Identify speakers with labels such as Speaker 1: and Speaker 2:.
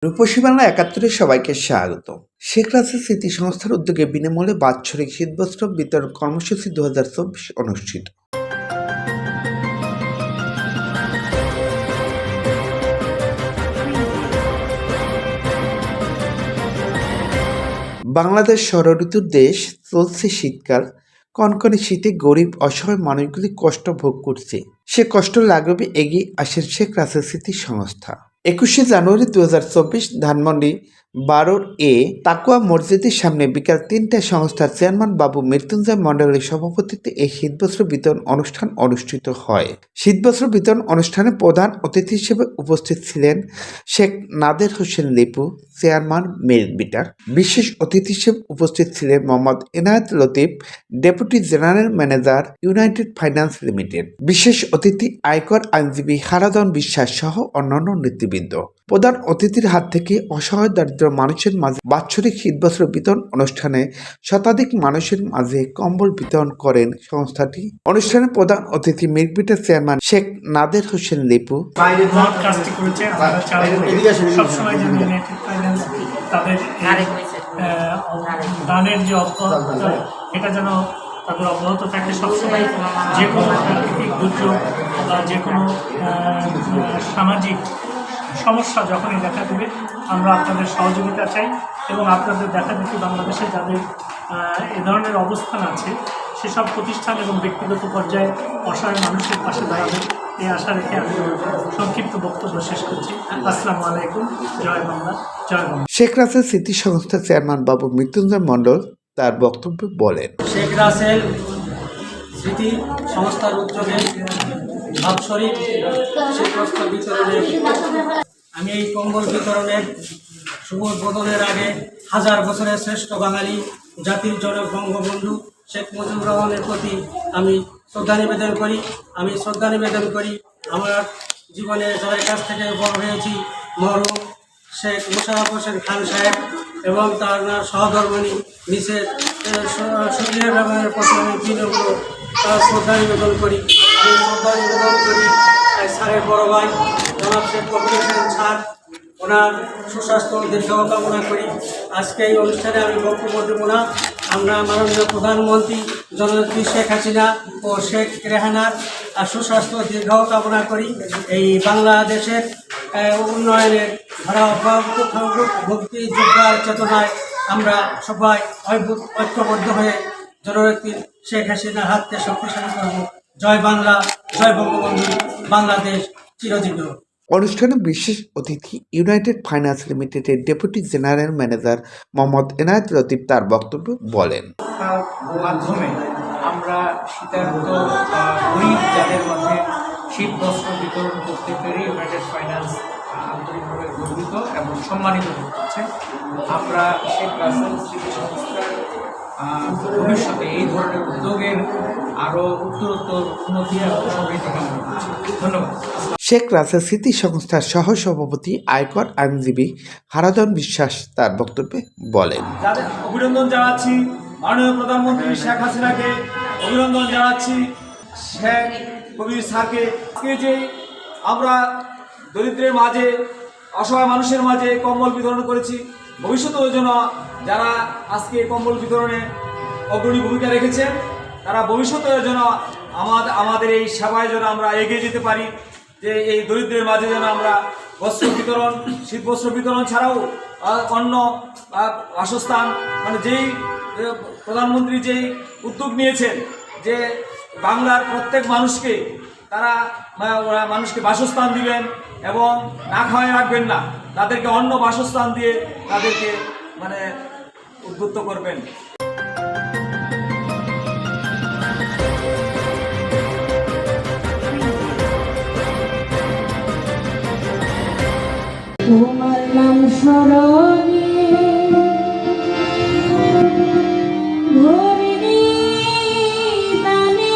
Speaker 1: রূপসী বাংলা ৭১-এ সবাইকে স্বাগত। শেখ রাসেল স্মৃতি সংস্থার উদ্যোগে বিনামূল্যে বাৎসরিক শীতবস্ত্র বিতরণ কর্মসূচি ২০২৪ অনুষ্ঠিত। বাংলাদেশ ষড়ঋতুর দেশ, চলছে শীতকাল। কনকনে শীতে গরিব অসহায় মানুষগুলি কষ্ট ভোগ করছে। সে কষ্ট লাঘবে এগিয়ে আসেন শেখ রাসেল স্মৃতি সংস্থা। ২১শে জানুয়ারি ২০২৪ ধানমন্ডি ১২ তাকুয়া মসজিদের সামনে বিকাল ৩টায় সংস্থার চেয়ারম্যান বাবু মৃত্যুঞ্জয় মণ্ডলের সভাপতিত্বে এই শীতবস্ত্র বিতরণ অনুষ্ঠান অনুষ্ঠিত হয়। শীতবস্ত্র বিতরণ অনুষ্ঠানে প্রধান অতিথি হিসেবে উপস্থিত ছিলেন Sheikh Nader Hossain Lipu, chairman milk bitter. বিশেষ অতিথি হিসেবে উপস্থিত ছিলেন Mohammad Enayet Latif, deputy general manager, United finance limited. বিশেষ অতিথি আয়কর আইনজীবী হারাধন বিশ্বাস সহ অন্যান্য নেতৃবৃন্দ। প্রধান অতিথির হাত থেকে অসহায় দরিদ্র মানুষের মাঝে বাৎসরিক শীতবস্ত্র বিতরণ অনুষ্ঠানে শতাধিক মানুষের মাঝে কম্বল বিতরণ করেন সংস্থাটি। অনুষ্ঠানে প্রধান অতিথি milk bitter chairman Sheikh Nader Hossain Lipu
Speaker 2: তাদের দানের যে অব্যাহত এটা যেন তাদের অব্যাহত থাকে সবসময়। যে কোনো প্রাকৃতিক দুর্যোগ বা যে কোনো সামাজিক সমস্যা যখনই দেখা দেবে আমরা আপনাদের সহযোগিতা চাই এবং আপনাদের দেখা দেখি বাংলাদেশে যাদের এ ধরনের অবস্থান আছে সেসব প্রতিষ্ঠান এবং ব্যক্তিগত পর্যায়ে অসহায় মানুষের পাশে দাঁড়াবে এই আশা রেখে আমি সংক্ষিপ্ত বক্তব্য শেষ করছি। আসসালামু আলাইকুম। জয় বাংলা, জয় বাংলা।
Speaker 1: শেখ রাসেল স্মৃতি সংস্থার চেয়ারম্যান বাবু মৃত্যুঞ্জয় মণ্ডল তার বক্তব্যে বলেন,
Speaker 3: শেখ রাসেল স্মৃতি সংস্থার উদ্যোগে বাৎসরিক শীতবস্ত্র বিতরণের আমি এই কম্বল বিতরণের শুভ উদ্বোধনের আগে হাজার বছরের শ্রেষ্ঠ বাঙালি জাতির জনক বঙ্গবন্ধু শেখ মুজিবুর রহমানের প্রতি আমি শ্রদ্ধা নিবেদন করি। আমার জীবনে যাদের কাছ থেকে বড় হয়েছি মরহুম শেখ মোশাররফ হোসেন খান সাহেব এবং তার সহধর্মিণী মিসেস সুজিয়া বেগমের প্রতি আমি বিনম্র শ্রদ্ধা নিবেদন করি। স্যারের বড় ভাই জনাব শেখ কবির হোসেন স্যার, ওনার সুস্বাস্থ্য দীর্ঘায়ু কামনা করি। আজকে এই অনুষ্ঠানে আমি বক্তব্য দেব না। আমরা মাননীয় প্রধানমন্ত্রী জননেত্রী শেখ হাসিনা ও শেখ রেহানার সুস্বাস্থ্য দীর্ঘায়ু কামনা করি। এই বাংলাদেশের উন্নয়নের ধারা অব্যাহত থাকুক। ভক্তি যোদ্ধার চেতনায় আমরা সবাই ঐক্যবদ্ধ হয়ে জননেত্রী শেখ হাসিনার হাতকে শক্তিশালী করব। জয় বাংলা, জয় বঙ্গবন্ধু, বাংলাদেশ চিরজীবী।
Speaker 1: অনুষ্ঠানে বিশেষ অতিথি ইউনাইটেড ফাইন্যান্স লিমিটেডের deputy general manager Mohammad Enayet Latif তার বক্তব্য বলেন,
Speaker 4: মাধ্যমে আমরা শীতার্ত গরিব যাদের মধ্যে শীত বস্ত্র বিতরণ করতে পেরে ইউনাইটেড ফাইন্যান্স আন্তরিকভাবে গর্বিত এবং সম্মানিত হচ্ছে। আমরা শেখ রাসেল স্মৃতি সংস্থার ভবিষ্যতে এই ধরনের উদ্যোগের আরও উত্তরোত্তর উন্নতি এবং সমৃদ্ধি কামনা করছি। ধন্যবাদ।
Speaker 1: শেখ রাসেল স্মৃতি সংস্থার সহ সভাপতি আয়কর আইনজীবী হারাধন বিশ্বাস তার বক্তব্যে বলেন,
Speaker 5: অভিনন্দন জানাচ্ছি মাননীয় প্রধানমন্ত্রী শেখ হাসিনাকে, অভিনন্দন জানাচ্ছি শেখ কবির স্যারকে। আজকে যে আমরা দরিদ্রের মাঝে অসহায় মানুষের মাঝে কম্বল বিতরণ করেছি, ভবিষ্যতেও যেন যারা আজকে কম্বল বিতরণে অগ্রণী ভূমিকা রেখেছেন তারা ভবিষ্যতেও যেন আমাদের এই সেবায় যেন আমরা এগিয়ে যেতে পারি। যে এই দরিদ্রের মাঝে যেন আমরা বস্ত্র বিতরণ, শীত বস্ত্র বিতরণ ছাড়াও অন্য বাসস্থান, মানে যেই প্রধানমন্ত্রী যেই উদ্যোগ নিয়েছেন যে বাংলার প্রত্যেক মানুষকে তারা মানুষকে বাসস্থান দিবেন এবং না খাওয়াই রাখবেন না, তাদেরকে অন্য বাসস্থান দিয়ে তাদেরকে উদ্বুদ্ধ করবেন।
Speaker 6: তোমার নাম স্মরণে ধরিনি দানে